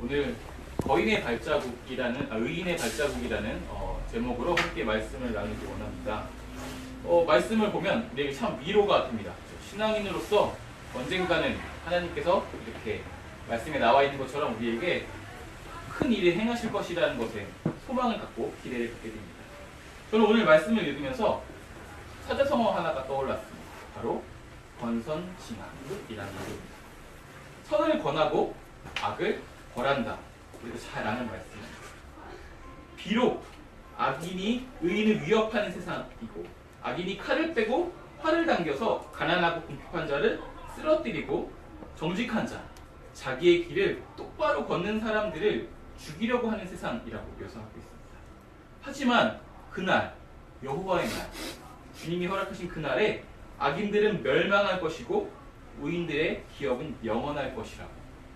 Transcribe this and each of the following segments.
오늘 거인의 발자국이라는 의인의 발자국이라는 제목으로 함께 말씀을 나누기 원합니다. 말씀을 보면 우리에게 참 위로가 됩니다. 신앙인으로서 언젠가는 하나님께서 이렇게 말씀에 나와 있는 것처럼 우리에게 큰 일을 행하실 것이라는 것에 소망을 갖고 기대를 갖게 됩니다. 저는 오늘 말씀을 읽으면서 사자성어 하나가 떠올랐습니다. 바로 권선징악이라는 말입니다. 선을 권하고 악을 벌한다. 그리고 잘 아는 말씀입니다. 비록 악인이 의인을 위협하는 세상이고 악인이 칼을 빼고 활을 당겨서 가난하고 궁핍한 자를 쓰러뜨리고 정직한 자, 자기의 길을 똑바로 걷는 사람들을 죽이려고 하는 세상이라고 묘사하고 있습니다. 하지만 그날, 여호와의 날, 주님이 허락하신 그날에 악인들은 멸망할 것이고 의인들의 기업은 영원할 것이라고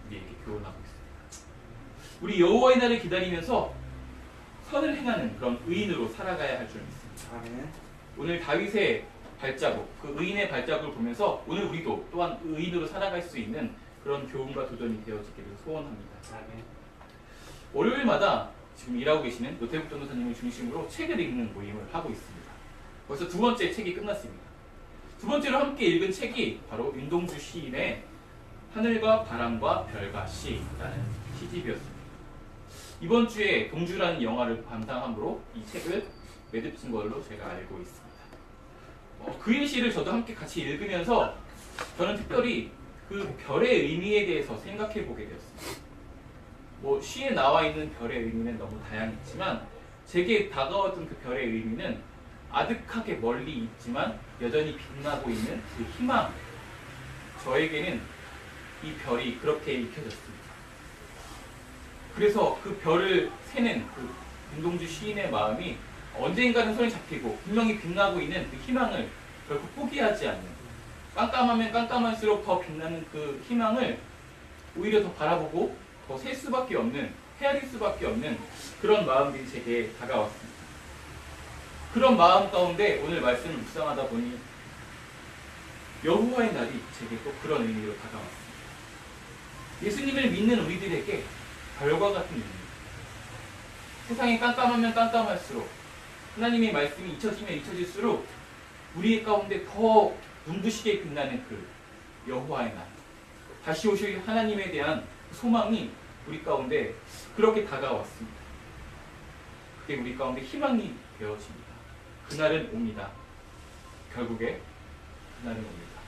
우리에게 교훈하고 있습니다. 우리 여호와의 날을 기다리면서 선을 행하는 그런 의인으로 살아가야 할 줄 믿습니다. 아멘. 오늘 다윗의 발자국, 그 의인의 발자국을 보면서 오늘 우리도 또한 의인으로 살아갈 수 있는 그런 교훈과 도전이 되어지기를 소원합니다. 아멘. 월요일마다 지금 일하고 계시는 노태국 전도사님을 중심으로 책을 읽는 모임을 하고 있습니다. 벌써 두 번째 책이 끝났습니다. 두 번째로 함께 읽은 책이 바로 윤동주 시인의 하늘과 바람과 별과 시라는 시집이었습니다. 이번 주에 동주라는 영화를 감상함으로 이 책을 매듭진 걸로 제가 알고 있습니다. 그의 시를 저도 함께 같이 읽으면서 저는 특별히 그 별의 의미에 대해서 생각해 보게 되었습니다. 시에 나와 있는 별의 의미는 너무 다양했지만 제게 다가왔던 그 별의 의미는 아득하게 멀리 있지만 여전히 빛나고 있는 그 희망. 저에게는 이 별이 그렇게 읽혀졌습니다. 그래서 그 별을 세는 그 윤동주 시인의 마음이 언젠가는 손에 잡히고 분명히 빛나고 있는 그 희망을 결코 포기하지 않는, 깜깜하면 깜깜할수록 더 빛나는 그 희망을 오히려 더 바라보고 더 셀 수밖에 없는, 헤아릴 수밖에 없는 그런 마음들이 제게 다가왔습니다. 그런 마음 가운데 오늘 말씀을 묵상하다 보니 여호와의 날이 제게 또 그런 의미로 다가왔습니다. 예수님을 믿는 우리들에게 별과 같은 의미입니다. 세상이 깜깜하면 깜깜할수록, 하나님의 말씀이 잊혀지면 잊혀질수록 우리 가운데 더 눈부시게 빛나는 그 여호와의 날, 다시 오실 하나님에 대한 소망이 우리 가운데 그렇게 다가왔습니다. 그게 우리 가운데 희망이 되어집니다. 그날은 옵니다. 결국에 그날은 옵니다.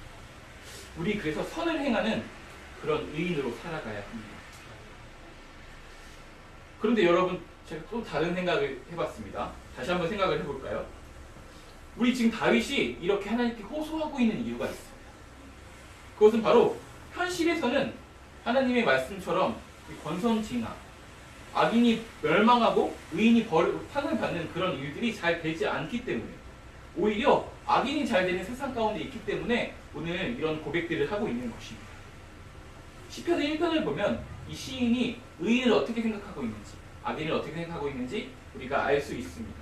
우리 그래서 선을 행하는 그런 의인으로 살아가야 합니다. 그런데 여러분, 제가 또 다른 생각을 해봤습니다. 다시 한번 생각을 해볼까요? 우리 지금 다윗이 이렇게 하나님께 호소하고 있는 이유가 있습니다. 그것은 바로 현실에서는 하나님의 말씀처럼 권선징악, 악인이 멸망하고 의인이 상을 받는 그런 일들이 잘 되지 않기 때문에, 오히려 악인이 잘 되는 세상 가운데 있기 때문에 오늘 이런 고백들을 하고 있는 것입니다. 시편의 1편을 보면 이 시인이 의인을 어떻게 생각하고 있는지, 악인을 어떻게 생각하고 있는지 우리가 알 수 있습니다.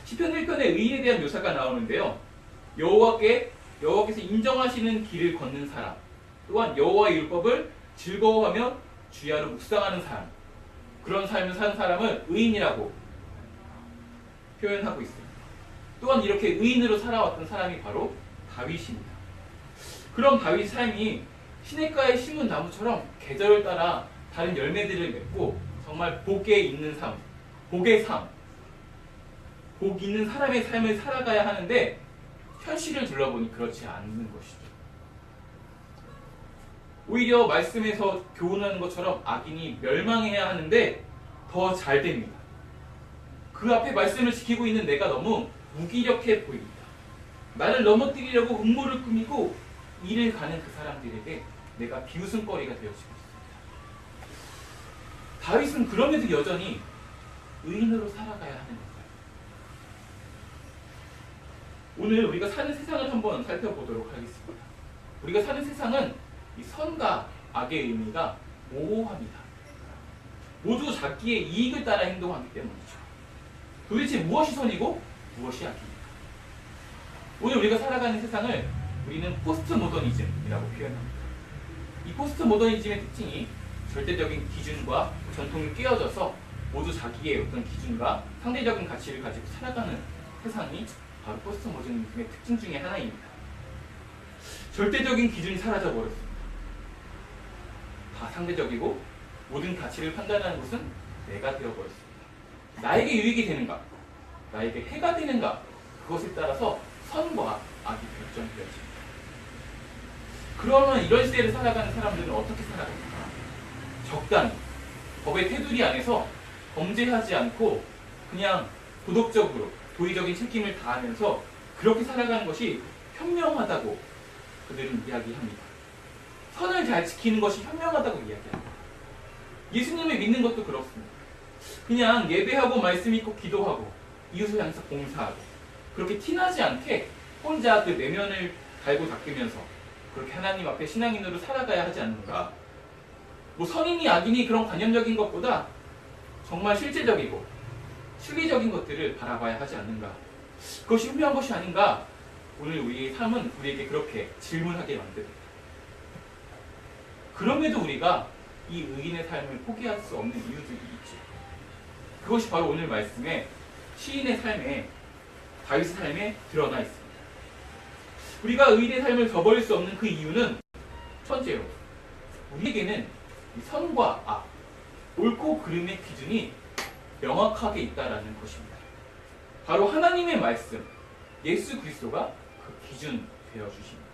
시편 1편에 의인에 대한 묘사가 나오는데요. 여호와께서 인정하시는 길을 걷는 사람, 또한 여호와의 율법을 즐거워하며 주야로 묵상하는 사람, 그런 삶을 사는 사람을 의인이라고 표현하고 있습니다. 또한 이렇게 의인으로 살아왔던 사람이 바로 다윗입니다. 그런 다윗 삶이 시냇가에 심은 나무처럼 계절을 따라 다른 열매들을 맺고 정말 복에 있는 삶, 복의 삶, 복 있는 사람의 삶을 살아가야 하는데 현실을 둘러보니 그렇지 않는 것이죠. 오히려 말씀에서 교훈하는 것처럼 악인이 멸망해야 하는데 더 잘 됩니다. 그 앞에 말씀을 지키고 있는 내가 너무 무기력해 보입니다. 나를 넘어뜨리려고 음모를 꾸미고 일을 가는 그 사람들에게 내가 비웃음거리가 되어지고 있습니다. 다윗은 그럼에도 여전히 의인으로 살아가야 하는 건가요? 오늘 우리가 사는 세상을 한번 살펴보도록 하겠습니다. 우리가 사는 세상은 이 선과 악의 의미가 모호합니다. 모두 자기의 이익을 따라 행동하기 때문이죠. 도대체 무엇이 선이고 무엇이 악입니까? 오늘 우리가 살아가는 세상을 우리는 포스트 모더니즘이라고 표현합니다. 이 포스트 모더니즘의 특징이 절대적인 기준과 전통이 깨어져서 모두 자기의 어떤 기준과 상대적인 가치를 가지고 살아가는 세상이 바로 포스트 모더니즘의 특징 중에 하나입니다. 절대적인 기준이 사라져버렸습니다. 다 상대적이고 모든 가치를 판단하는 것은 내가 되어버렸습니다. 나에게 유익이 되는가, 나에게 해가 되는가, 그것에 따라서 선과 악이 결정되어집니다. 그러면 이런 시대를 살아가는 사람들은 어떻게 살아갑니까? 적당히 법의 테두리 안에서 범죄하지 않고 그냥 도덕적으로 도의적인 책임을 다하면서 그렇게 살아가는 것이 현명하다고 그들은 이야기합니다. 선을 잘 지키는 것이 현명하다고 이야기합니다. 예수님을 믿는 것도 그렇습니다. 그냥 예배하고 말씀 읽고 기도하고 이웃을 향해서 봉사하고 그렇게 티나지 않게 혼자 그 내면을 갈고 닦으면서 그렇게 하나님 앞에 신앙인으로 살아가야 하지 않는가. 뭐 선인이 악인이 그런 관념적인 것보다 정말 실제적이고 실리적인 것들을 바라봐야 하지 않는가. 그것이 현명한 것이 아닌가. 오늘 우리의 삶은 우리에게 그렇게 질문하게 만듭니다. 그럼에도 우리가 이 의인의 삶을 포기할 수 없는 이유들이 있죠. 그것이 바로 오늘 말씀에 시인의 삶에 다윗의 삶에 드러나 있습니다. 우리가 의인의 삶을 저버릴 수 없는 그 이유는 첫째로 우리에게는 선과 악, 옳고 그름의 기준이 명확하게 있다라는 것입니다. 바로 하나님의 말씀, 예수 그리스도가 그 기준 되어 주십니다.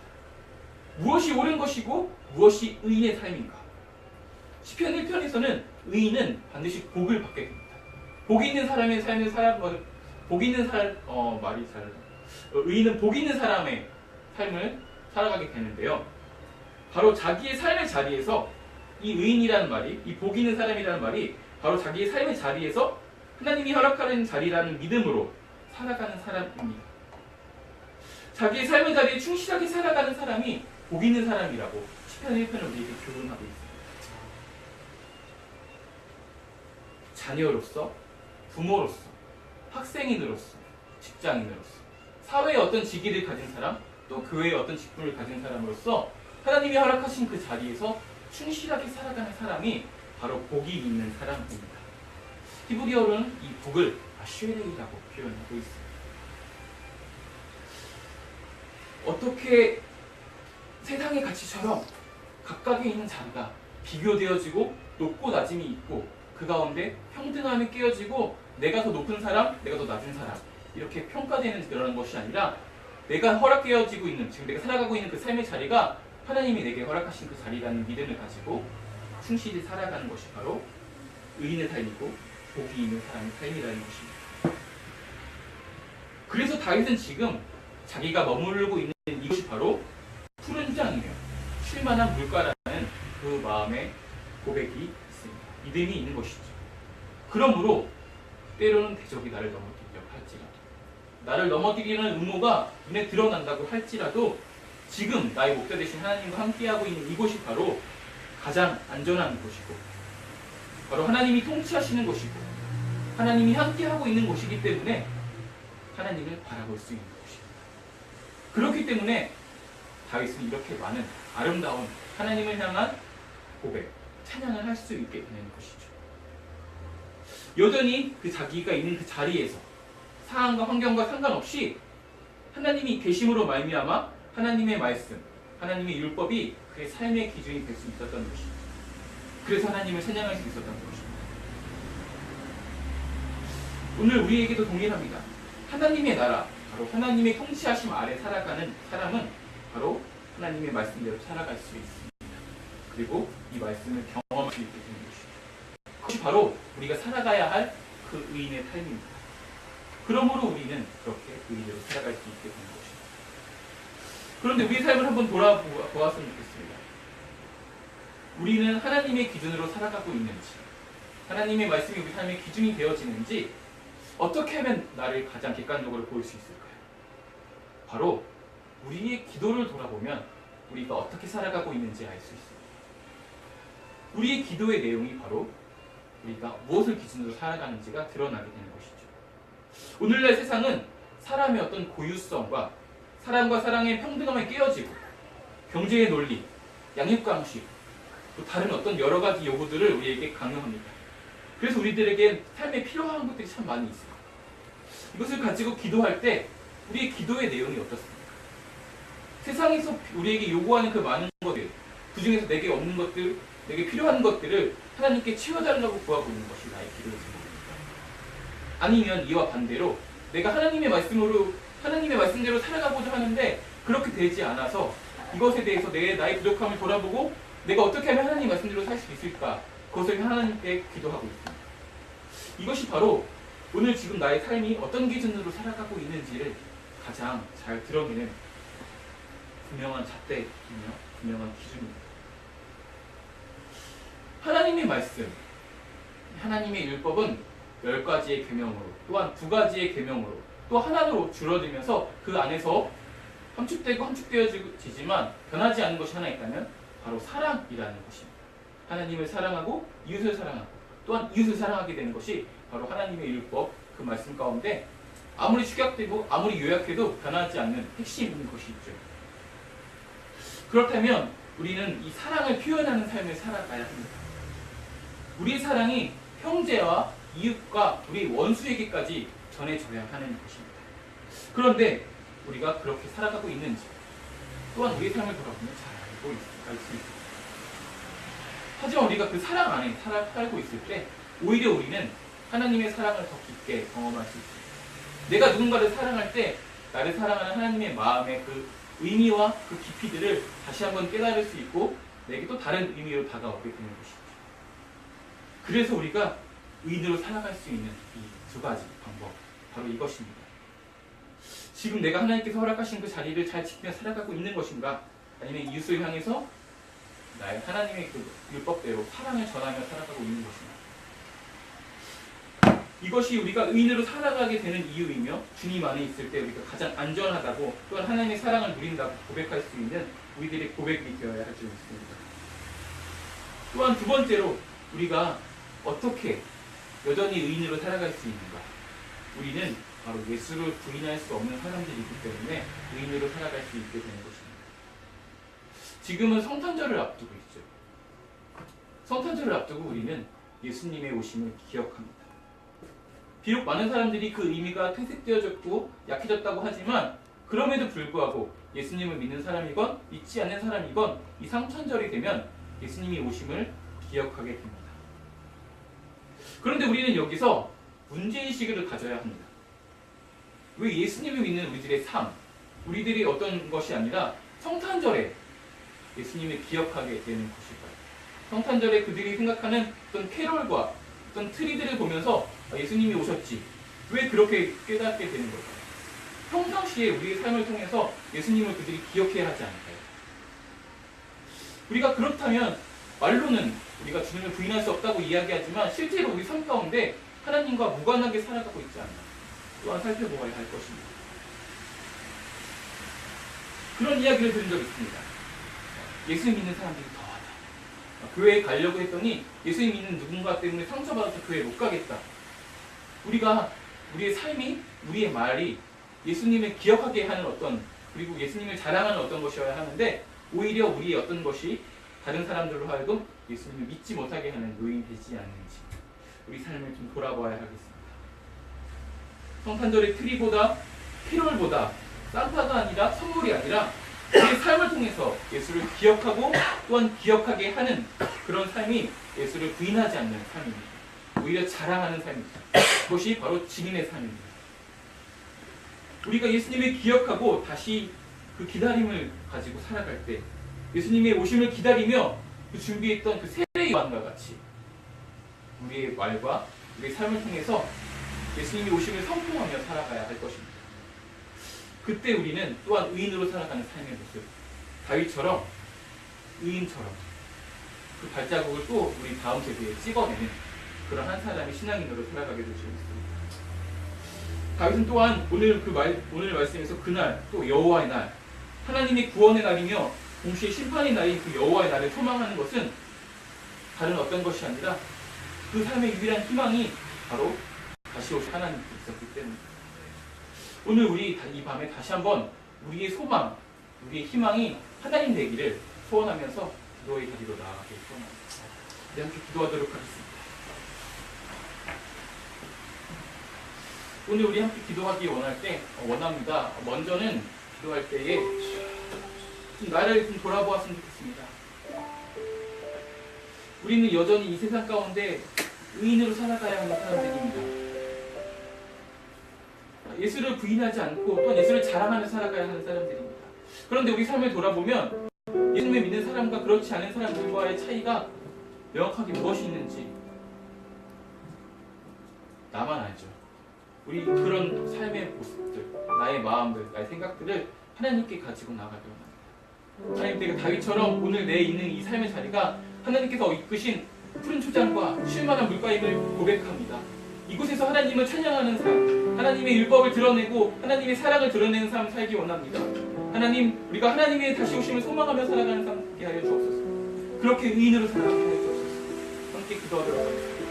무엇이 옳은 것이고 무엇이 의인의 삶인가? 시편 1편에서는 의인은 반드시 복을 받게 됩니다. 복 있는 사람의 삶을 의인은 복 있는 사람의 삶을 살아가게 되는데요. 바로 자기의 삶의 자리에서 이 의인이라는 말이, 이 복 있는 사람이라는 말이 바로 자기의 삶의 자리에서 하나님이 허락하는 자리라는 믿음으로 살아가는 사람입니다. 자기의 삶의 자리에 충실하게 살아가는 사람이 복 있는 사람이라고 시편 1편을 우리에게 교훈하고 있습니다. 자녀로서, 부모로서, 학생인으로서, 직장인으로서, 사회의 어떤 직위를 가진 사람, 또 교회의 어떤 직분을 가진 사람으로서 하나님이 허락하신 그 자리에서 충실하게 살아가는 사람이 바로 복이 있는 사람입니다. 히브리어로는 이 복을 아쉐레이라고 표현하고 있습니다. 어떻게 세상의 가치처럼 각각에 있는 자리가 비교되어지고 높고 낮음이 있고 그 가운데 평등함이 깨어지고 내가 더 높은 사람, 내가 더 낮은 사람 이렇게 평가되는 그런 것이 아니라 내가 허락되어지고 있는, 지금 내가 살아가고 있는 그 삶의 자리가 하나님이 내게 허락하신 그 자리라는 믿음을 가지고 충실히 살아가는 것이 바로 의인의 삶이고 복이 있는 사람의 삶이라는 것입니다. 그래서 다윗은 지금 자기가 머무르고 있는 이곳이 바로 푸른 땅이며 쉴만한 물가라는 그 마음의 고백이 있습니다. 믿음이 있는 것이죠. 그러므로 때로는 대적이 나를 넘어뜨리려고 할지라도, 나를 넘어뜨리는 음모가 눈에 드러난다고 할지라도 지금 나의 목자 되신 하나님과 함께하고 있는 이곳이 바로 가장 안전한 곳이고 바로 하나님이 통치하시는 곳이고 하나님이 함께하고 있는 곳이기 때문에 하나님을 바라볼 수 있는 곳입니다. 그렇기 때문에 다윗은 이렇게 많은 아름다운 하나님을 향한 고백, 찬양을 할 수 있게 되는 것이죠. 여전히 그 자기가 있는 그 자리에서 상황과 환경과 상관없이 하나님이 계심으로 말미암아 하나님의 말씀, 하나님의 율법이 그의 삶의 기준이 될 수 있었던 것입니다. 그래서 하나님을 찬양할 수 있었던 것입니다. 오늘 우리에게도 동일합니다. 하나님의 나라, 바로 하나님의 통치하심 아래 살아가는 사람은 바로 하나님의 말씀대로 살아갈 수 있습니다. 그리고 이 말씀을 경험할 수 있게 되는 것입니다. 그것이 바로 우리가 살아가야 할 그 의인의 삶입니다. 그러므로 우리는 그렇게 의인으로 살아갈 수 있게 되는 것입니다. 그런데 우리의 삶을 한번 돌아보았으면 좋겠습니다. 우리는 하나님의 기준으로 살아가고 있는지, 하나님의 말씀이 우리 삶의 기준이 되어지는지 어떻게 하면 나를 가장 객관적으로 볼 수 있을까요? 바로 우리의 기도를 돌아보면 우리가 어떻게 살아가고 있는지 알 수 있습니다. 우리의 기도의 내용이 바로 우리가 무엇을 기준으로 살아가는지가 드러나게 되는 것이죠. 오늘날 세상은 사람의 어떤 고유성과 사람과 사랑의 평등함에 깨어지고 경제의 논리, 양육강식, 또 다른 어떤 여러 가지 요구들을 우리에게 강요합니다. 그래서 우리들에게 삶에 필요한 것들이 참 많이 있어요. 이것을 가지고 기도할 때 우리의 기도의 내용이 어떻습니까? 세상에서 우리에게 요구하는 그 많은 것들, 그 중에서 내게 없는 것들, 내게 필요한 것들을 하나님께 채워달라고 구하고 있는 것이 나의 기도의 제목입니다. 아니면 이와 반대로 내가 하나님의 말씀대로 살아가고자 하는데 그렇게 되지 않아서 이것에 대해서 나의 부족함을 돌아보고 내가 어떻게 하면 하나님 말씀대로 살 수 있을까? 그것을 하나님께 기도하고 있습니다. 이것이 바로 오늘 지금 나의 삶이 어떤 기준으로 살아가고 있는지를 가장 잘 드러내는 분명한 잣대이며 분명한 기준입니다. 하나님의 말씀, 하나님의 율법은 10가지의 계명으로 또한 2가지의 계명으로 또 하나로 줄어들면서 그 안에서 함축되고 함축되어지지만 변하지 않는 것이 하나 있다면 바로 사랑이라는 것입니다. 하나님을 사랑하고 이웃을 사랑하고 또한 이웃을 사랑하게 되는 것이 바로 하나님의 율법 그 말씀 가운데 아무리 축약되고 아무리 요약해도 변하지 않는 핵심인 것이 있죠. 그렇다면 우리는 이 사랑을 표현하는 삶을 살아가야 합니다. 우리의 사랑이 형제와 이웃과 우리 원수에게까지 전해져야 하는 것입니다. 그런데 우리가 그렇게 살아가고 있는지 또한 우리의 삶을 돌아보면 잘 알 수 있습니다. 하지만 우리가 그 사랑 안에 살고 있을 때 오히려 우리는 하나님의 사랑을 더 깊게 경험할 수 있습니다. 내가 누군가를 사랑할 때 나를 사랑하는 하나님의 마음의 그 의미와 그 깊이들을 다시 한번 깨달을 수 있고 내게 또 다른 의미로 다가오게 되는 것이죠. 그래서 우리가 의인으로 살아갈 수 있는 이 2가지 방법, 바로 이것입니다. 지금 내가 하나님께서 허락하신 그 자리를 잘 지키며 살아가고 있는 것인가? 아니면 이웃을 향해서 나의 하나님의 그 율법대로 사랑을 전하며 살아가고 있는 것인가? 이것이 우리가 의인으로 살아가게 되는 이유이며 주님 안에 있을 때 우리가 가장 안전하다고 또한 하나님의 사랑을 누린다고 고백할 수 있는 우리들의 고백이 되어야 할 줄 믿습니다. 또한 2번째로 우리가 어떻게 여전히 의인으로 살아갈 수 있는가? 우리는 바로 예수를 부인할 수 없는 사람들이기 때문에 의인으로 살아갈 수 있게 되는 것입니다. 지금은 성탄절을 앞두고 있죠. 성탄절을 앞두고 우리는 예수님의 오심을 기억합니다. 비록 많은 사람들이 그 의미가 퇴색되어졌고 약해졌다고 하지만 그럼에도 불구하고 예수님을 믿는 사람이건 믿지 않는 사람이건 이 성탄절이 되면 예수님이 오심을 기억하게 됩니다. 그런데 우리는 여기서 문제의식을 가져야 합니다. 왜 예수님을 믿는 우리들의 삶, 우리들이 어떤 것이 아니라 성탄절에 예수님을 기억하게 되는 것일까요? 성탄절에 그들이 생각하는 어떤 캐롤과 어떤 트리들을 보면서 예수님이 오셨지. 왜 그렇게 깨닫게 되는 걸까요? 평상시에 우리의 삶을 통해서 예수님을 그들이 기억해야 하지 않을까요? 우리가 그렇다면 말로는 우리가 주님을 부인할 수 없다고 이야기하지만 실제로 우리 삶 가운데 하나님과 무관하게 살아가고 있지 않나 또한 살펴보아야 할 것입니다. 그런 이야기를 들은 적이 있습니다. 예수 믿는 사람들이 더하다. 교회에 가려고 했더니 예수 믿는 누군가 때문에 상처받아서 교회에 못 가겠다. 우리가 우리의 삶이 우리의 말이 예수님을 기억하게 하는 그리고 예수님을 자랑하는 어떤 것이어야 하는데 오히려 우리의 어떤 것이 다른 사람들로 하여금 예수님을 믿지 못하게 하는 요인이 되지 않는지 우리 삶을 좀 돌아봐야 하겠습니다. 성탄절의 트리보다 캐롤보다 산타가 아니라 선물이 아니라 우리의 삶을 통해서 예수를 기억하고 또한 기억하게 하는 그런 삶이 예수를 부인하지 않는 삶입니다. 오히려 자랑하는 삶입니다. 그것이 바로 증인의 삶입니다. 우리가 예수님을 기억하고 다시 그 기다림을 가지고 살아갈 때 예수님의 오심을 기다리며 그 준비했던 그 세례 요한과 같이 우리의 말과 우리의 삶을 통해서 예수님의 오심을 선포하며 살아가야 할 것입니다. 그때 우리는 또한 의인으로 살아가는 삶의 모습, 다윗처럼 의인처럼 그 발자국을 또 우리 다음 세대에 찍어내는 그런 한 사람의 신앙인으로 살아가게 될 수 있습니다. 다윗은 또한 오늘 말씀에서 그날 또 여호와의 날, 하나님의 구원의 날이며 동시에 심판의 날인 그 여호와의 날을 소망하는 것은 다른 어떤 것이 아니라 그 삶의 유일한 희망이 바로 다시 오실 하나님께 있었기 때문입니다. 오늘 우리 이 밤에 다시 한번 우리의 소망, 우리의 희망이 하나님 되기를 소원하면서 기도의 자리로 나아가길 소원합니다. 우리 함께 기도하도록 하겠습니다. 오늘 우리 함께 기도하기 원합니다. 먼저는 기도할 때에 좀 나를 좀 돌아보았으면 좋겠습니다. 우리는 여전히 이 세상 가운데 의인으로 살아가야 하는 사람들입니다. 예수를 부인하지 않고 또한 예수를 자랑하며 살아가야 하는 사람들입니다. 그런데 우리 삶을 돌아보면 예수님을 믿는 사람과 그렇지 않은 사람들과의 차이가 명확하게 무엇이 있는지 나만 알죠. 우리 그런 삶의 모습들, 나의 마음들, 나의 생각들을 하나님께 가지고 나가기 원합니다. 하나님, 내가 다윗처럼 오늘 내 있는 이 삶의 자리가 하나님께서 이끄신 푸른 초장과 쉴만한 물가임을 고백합니다. 이곳에서 하나님을 찬양하는 삶, 하나님의 율법을 드러내고 하나님의 사랑을 드러내는 삶 살기 원합니다. 하나님, 우리가 하나님의 다시 오심을 소망하며 살아가는 삶 되게 하여 주옵소서. 그렇게 의인으로 살아가게 하여 주옵소서. 함께 기도하도록 하겠습니다.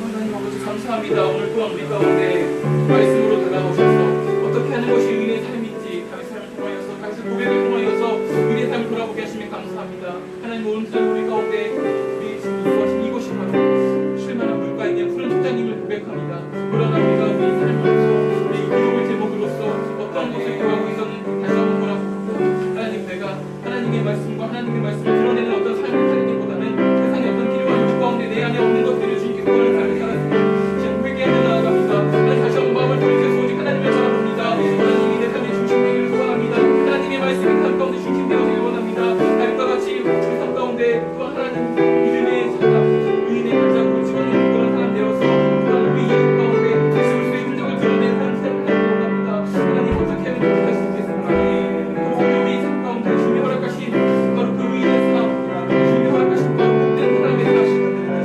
하나님 아버지 감사합니다. 오늘 또한 우리 가운데 말씀으로 다가오셔서 어떻게 하는 것이 의인의 삶인지 다윗의 삶을 통하여서 다윗의 고백을 통하여서 의인의 삶을 돌아보게 하시면 감사합니다. 하나님, 오늘 우리 가운데 우리 주신 이곳이 바로 쉴만한 물가에 푸른 초장님을 고백합니다. 그러나 우리가 우리 삶으로서 우리 기록을 제목으로서 어떤 것을 구하고 있었는지 다시 한번 돌아봅니다. 하나님, 내가 하나님의 말씀과 하나님의 말씀을 드러내는 어떤 삶을 살기보다는 세상의 어떤 기록과 율법 가운데 내 안에 없는 것들을 주님께 그걸 삶을 살았습니다. 지금 회개하며 나아갑니다. 하나님, 다시 한번 마음을 돌리셔서 오직 하나님을 바라봅니다. 하나님이 내 삶의 중심 되기를 소원합니다. 하나님의 말씀이 삶 가운데 중심 되어지길 원합니다. 다윗과 같이 우리 삶 가운데 또한 하나님 믿음의 사람, 의인의 발자국을 찍어놓는 그런 사람 되어서 또한 우리 이웃 가운데 예수 그리스도의 흔적을 드러내는 삶을 살기 원합니다. 하나님, 어떻게 하면 그렇게 할 수 있겠습니까? 그리고 우리 삶 가운데 주님이 허락하신 바로 그 의인의 삶, 주님이 허락하신 바로 복된 사람의 삶,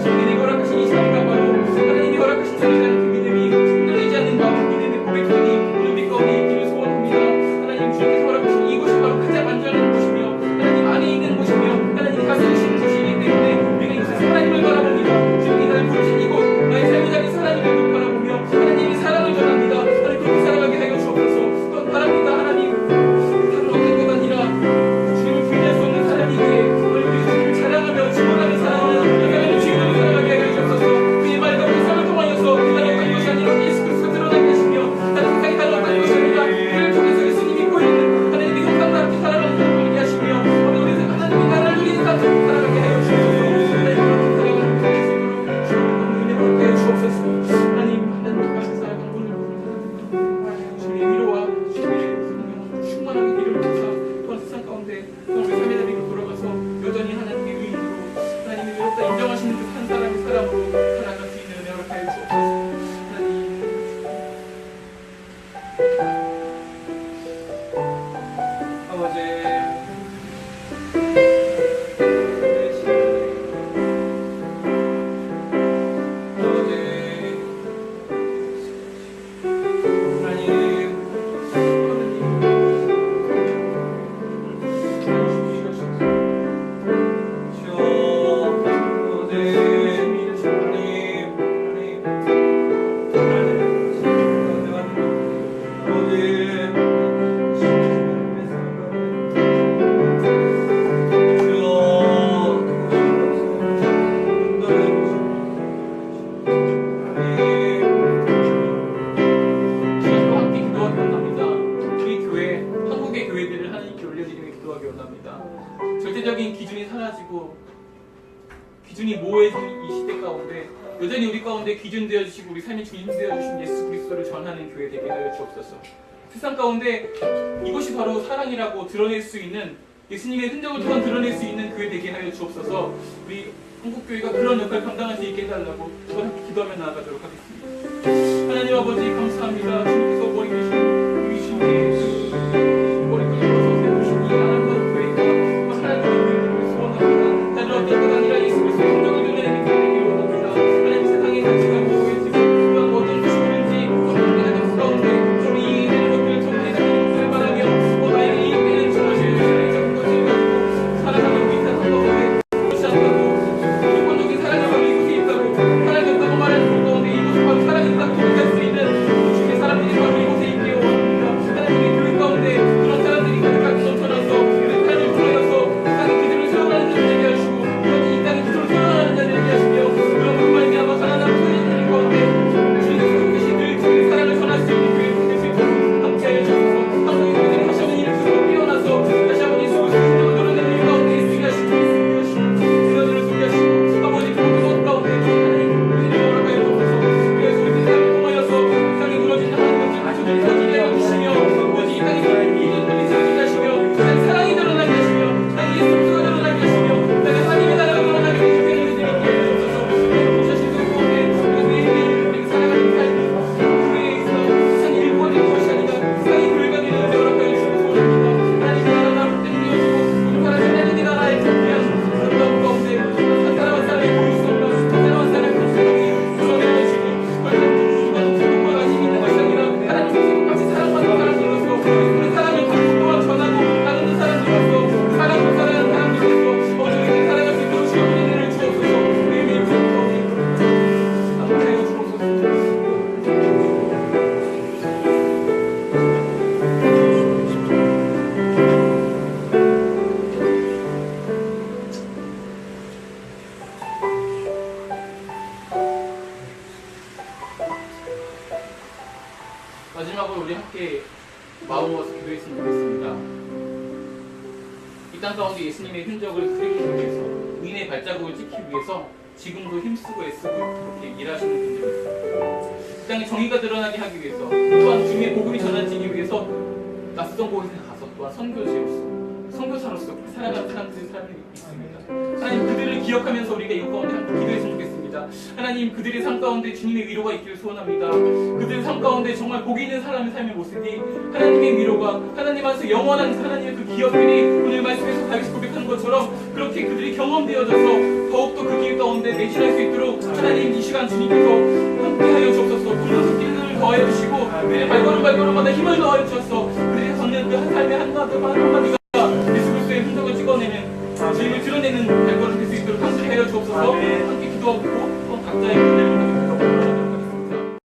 주님이 허락하신 이 삶과 바로 하나님이 허락하신 삶이라는 그 믿음이 흔들리지 않는 마음, 믿음의 고백들이 오늘 우리 가운데 있기를 소원합니다. 하나님, 주님께서 허락하신 이곳이 바로 가장 안전한 곳이며 하나님 안에 있는 곳이며 하나님 다스리시는 곳이기 때문에 우리가 이곳에서 하나님을 바라봅니다. 주님이 나를 부르신 이곳, 나의 삶의 자리 하나님을 바라보며 하나님의 사랑을 전합니다. 하나님, 그렇게 살아가게 하여 주옵소서. 또한 바랍니다. 하나님, 다른 어떤 것 아니라 주님을 부인할 수 없는 사람이기에 우리 주님을 자랑하며 증언하며 살아가는 여겨하는 주님을 살아가게 하여 주옵소서. 그의 말과 그 삶을 통하여서 다른 어떤 것이 아니라 예수 그리스도가 드러나게 하시며 다른 세상에 다른 어떤 것이 아니라 그를 통해서 예수님이 보이는 하나님의 형상과 함께 살아가는 삶을 보게 하시며 오늘 하나님의 나라를 누리는 삶을 살아가게 하여 주옵소서. 하나님, 그렇게 살아가는 삶을 주님의 은혜를 받게 하여 주옵소서. 하나님, 하나님과 같이 살아가는 오늘 주님의 위로와 주님의 성령 충만하게 기름을 부사 또한 세상 가운데 또한 우리 삶의 자리로 돌아가서 여전히 하나님의 의인으로 하나님이 외롭다 인정하시는 그 한 사람의 사람으로 살아갈 수 있는 은혜를 하여 주옵소서. 하나님, 아버지, 절대적인 기준이 사라지고 기준이 모호해진 이 시대 가운데 여전히 우리 가운데 기준 되어주시고 우리 삶의 중심 되어주신 예수 그리스도를 전하는 교회 되게 하여 주옵소서. 세상 가운데 이것이 바로 사랑이라고 드러낼 수 있는 예수님의 흔적을 또한 드러낼 수 있는 교회 되게 하여 주옵소서. 우리 한국교회가 그런 역할을 감당할 수 있게 해달라고 또 함께 기도하며 나아가도록 하겠습니다. 하나님 아버지 감사합니다. 주님께서 머리 주신 머리를 입어서 세우신 이 하나님 교회가 하나님의 소원합니다. 다른 어떤 것 아니라 예수 그리스도의 흔적을 드러내는 교회 되기를 원합니다. 하나님, 세상의 가치가 무엇인지 또한 어떤 것인지 어떤 하나님 가운데 좀 이해되는 것들을 전해주는 것을 바라며 나에게 이해되는 무엇을 작은 것을 가지고 살아가는 우리 세상 가운데 그렇지 않다고 무조건적인 사랑을 하고 이곳에 있다고 사랑이 없다고 말하는 것 가운데 이곳이 바로 사랑이 있다고 고백할 수 있는 마지막으로 우리 함께 마음 모아서 기도했으면 좋겠습니다. 이 땅 가운데 예수님의 흔적을 그리기 위해서, 의인의 발자국을 찍기 위해서 지금도 힘쓰고 애쓰고 그렇게 일하시는 분들이 있습니다. 이 땅에 정의가 드러나게 하기 위해서, 또한 주님의 복음이 전해지기 위해서 낯선 곳에 가서 또한 선교사로서 살아가는 사람들이 있습니다. 하나님, 그들을 기억하면서 우리가 이 가운데 함께 기도했으면 좋겠습니다. 하나님, 그들의 삶 가운데 주님의 위로가 있기를 소원합니다. 그들의 삶 가운데 정말 복이 있는 사람의 삶의 모습이 하나님의 위로가, 하나님 안에서 영원한 하나님의 그 기억들이 오늘 말씀에서 다윗이 고백하는 것처럼 그렇게 그들이 경험되어져서 더욱더 그 길 가운데 매진할 수 있도록 하나님, 이 시간 주님께서 함께하여 주옵소서. 오늘 길을 더하여 주시고 그들의 발걸음마다 힘을 더하여 주셔서 그들이 걷는 그 한 삶의 한마디가 예수 그리스도의 흔적을 찍어내는, 주님을 드러내는 발걸음 될 수 있도록 함께 하여 주옵소서. 함께 기도하고 각자의 기도를